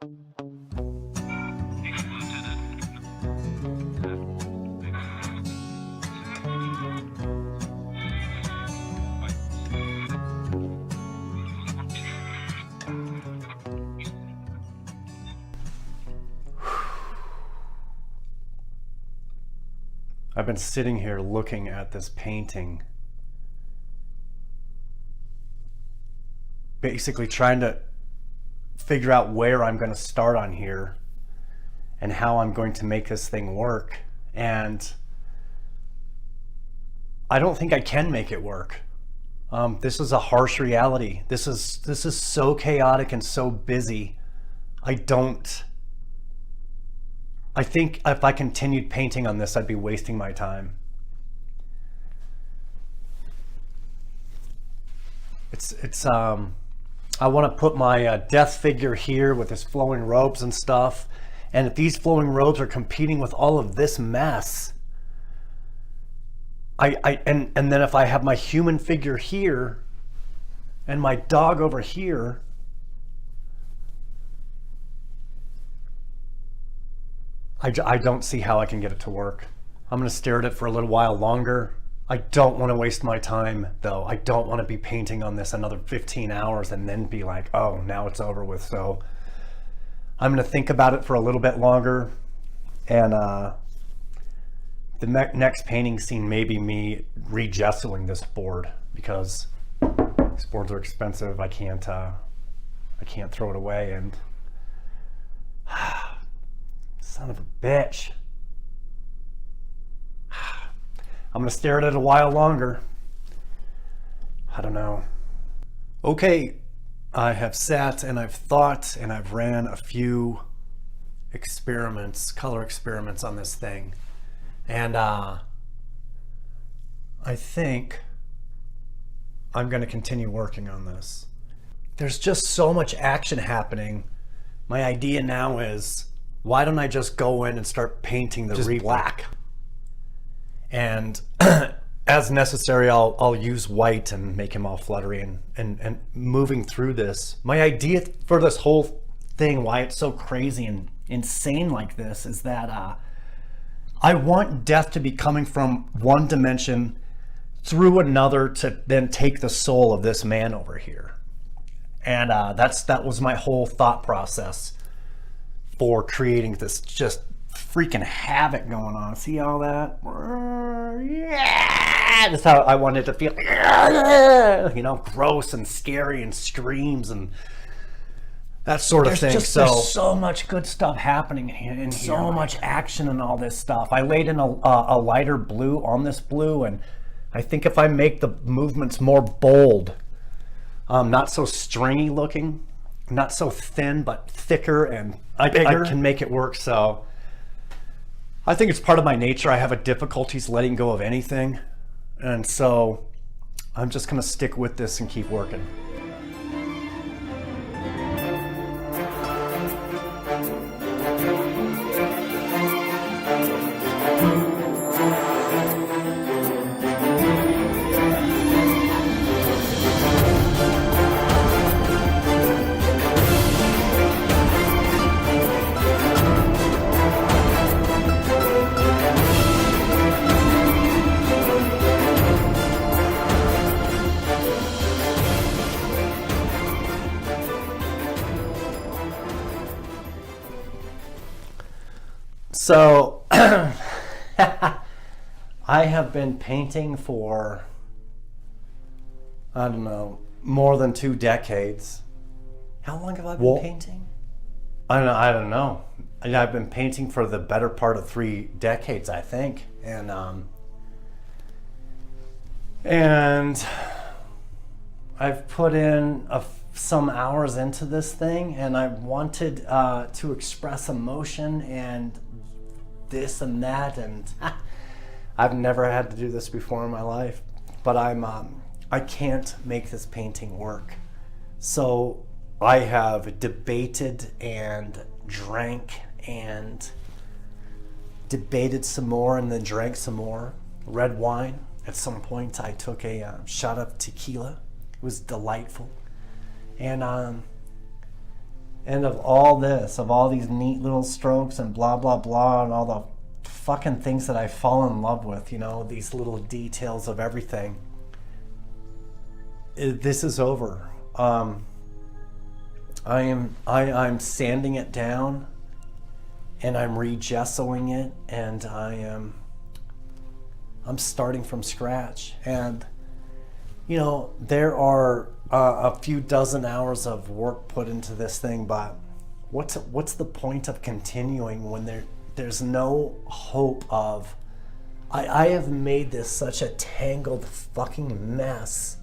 I've been sitting here looking at this painting, basically trying to figure out where I'm going to start on here and how I'm going to make this thing work. And I don't think I can make it work. This is a harsh reality. This is so chaotic and so busy. I think if I continued painting on this, I'd be wasting my time. I want to put my death figure here with his flowing robes and stuff. And if these flowing robes are competing with all of this mess, and then if I have my human figure here and my dog over here, I don't see how I can get it to work. I'm going to stare at it for a little while longer. I don't want to waste my time, though. I don't want to be painting on this another 15 hours and then be like, oh, now it's over with. So I'm going to think about it for a little bit longer. And the next painting scene may be me regesseling this board, because these boards are expensive. I can't throw it away. And son of a bitch. I'm gonna stare at it a while longer. I don't know. Okay, I have sat and I've thought and I've ran a few experiments, color experiments on this thing. And I think I'm gonna continue working on this. There's just so much action happening. My idea now is, why don't I just go in and start painting the black? And as necessary, I'll use white and make him all fluttery and moving through this. My idea for this whole thing, why it's so crazy and insane like this, is that I want death to be coming from one dimension through another to then take the soul of this man over here. And that was my whole thought process for creating this just freaking havoc going on. See all that? Yeah, that's how I wanted it to feel. You know, gross and scary and screams and that sort of thing. There's so much good stuff happening and so much action and all this stuff. I laid in a lighter blue on this blue, and I think if I make the movements more bold, not so stringy looking, not so thin, but thicker and I can make it work. So I think it's part of my nature. I have a difficulties letting go of anything. And so I'm just going to stick with this and keep working. So I have been painting for, I don't know, more than 2 decades. How long have I been painting? I don't know. I've been painting for the better part of 3 decades, I think. And I've put in some hours into this thing, and I wanted to express emotion and this and that, and I've never had to do this before in my life, but I can't make this painting work. So I have debated and drank and debated some more and then drank some more red wine. At some point I took a shot of tequila. It was delightful. And And of all this, of all these neat little strokes and blah, blah, blah, and all the fucking things that I fall in love with, you know, these little details of everything, this is over. I'm sanding it down, and I'm re-gessoing it, and I'm starting from scratch. And you know, there are a few dozen hours of work put into this thing, but what's the point of continuing when there's no hope of... I have made this such a tangled fucking mess.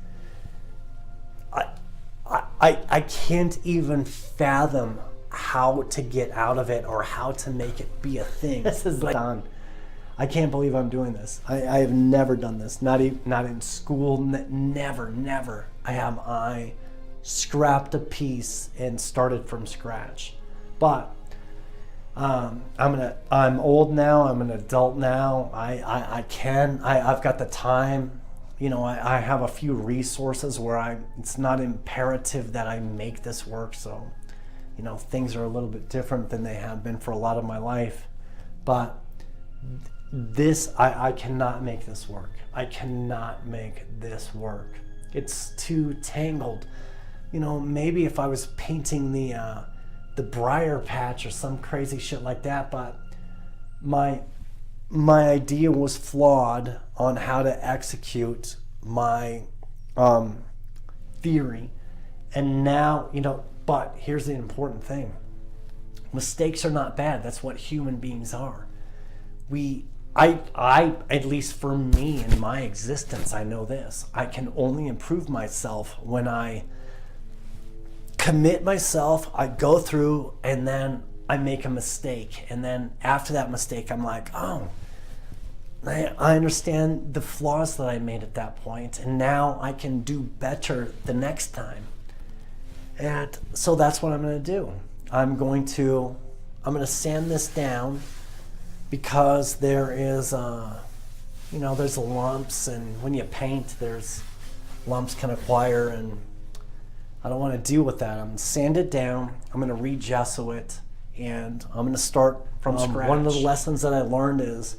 I can't even fathom how to get out of it or how to make it be a thing. This is like done. I can't believe I'm doing this. I have never done this. Not in school. Never. I scrapped a piece and started from scratch. But I'm old now. I'm an adult now. I've got the time. You know, I have a few resources where it's not imperative that I make this work. So, you know, things are a little bit different than they have been for a lot of my life. But I cannot make this work. I cannot make this work. It's too tangled. You know, maybe if I was painting the briar patch or some crazy shit like that, but my idea was flawed on how to execute my theory. And now, you know, but here's the important thing. Mistakes are not bad. That's what human beings are. I, at least for me in my existence, I know this. I can only improve myself when I commit myself, I go through, and then I make a mistake. And then after that mistake, I'm like, oh, I understand the flaws that I made at that point, and now I can do better the next time. And so that's what I'm going to do. I'm going to sand this down, because there is, you know, there's lumps, and when you paint, there's lumps can acquire, and I don't want to deal with that. I'm going to sand it down. I'm going to re-gesso it, and I'm going to start from scratch. One of the lessons that I learned is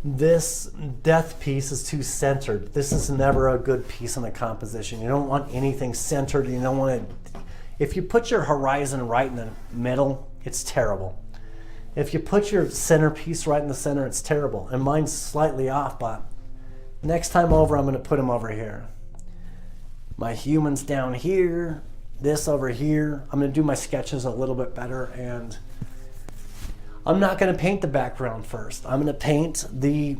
this death piece is too centered. This is never a good piece in a composition. You don't want anything centered. You don't want to... If you put your horizon right in the middle, it's terrible. If you put your centerpiece right in the center, it's terrible. And mine's slightly off, but next time over, I'm going to put them over here. My humans down here, this over here. I'm going to do my sketches a little bit better, and I'm not going to paint the background first. I'm going to paint the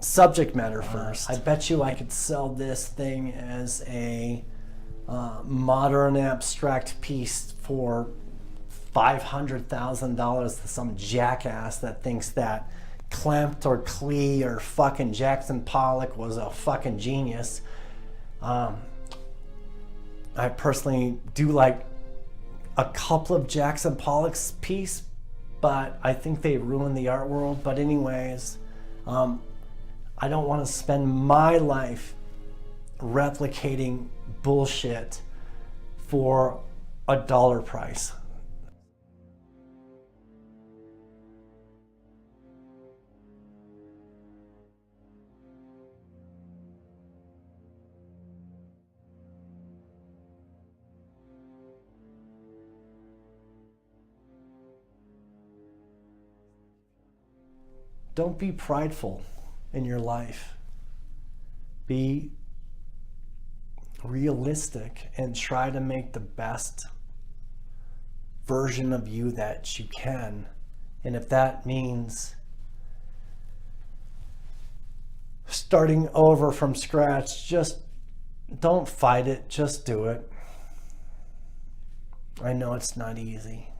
subject matter first. I bet you I could sell this thing as a modern abstract piece for $500,000 to some jackass that thinks that Klimt or Klee or fucking Jackson Pollock was a fucking genius. I personally do like a couple of Jackson Pollock's piece, but I think they ruined the art world. But anyways, I don't want to spend my life replicating bullshit for a dollar price. Don't be prideful in your life. Be realistic and try to make the best version of you that you can. And if that means starting over from scratch, just don't fight it, just do it. I know it's not easy.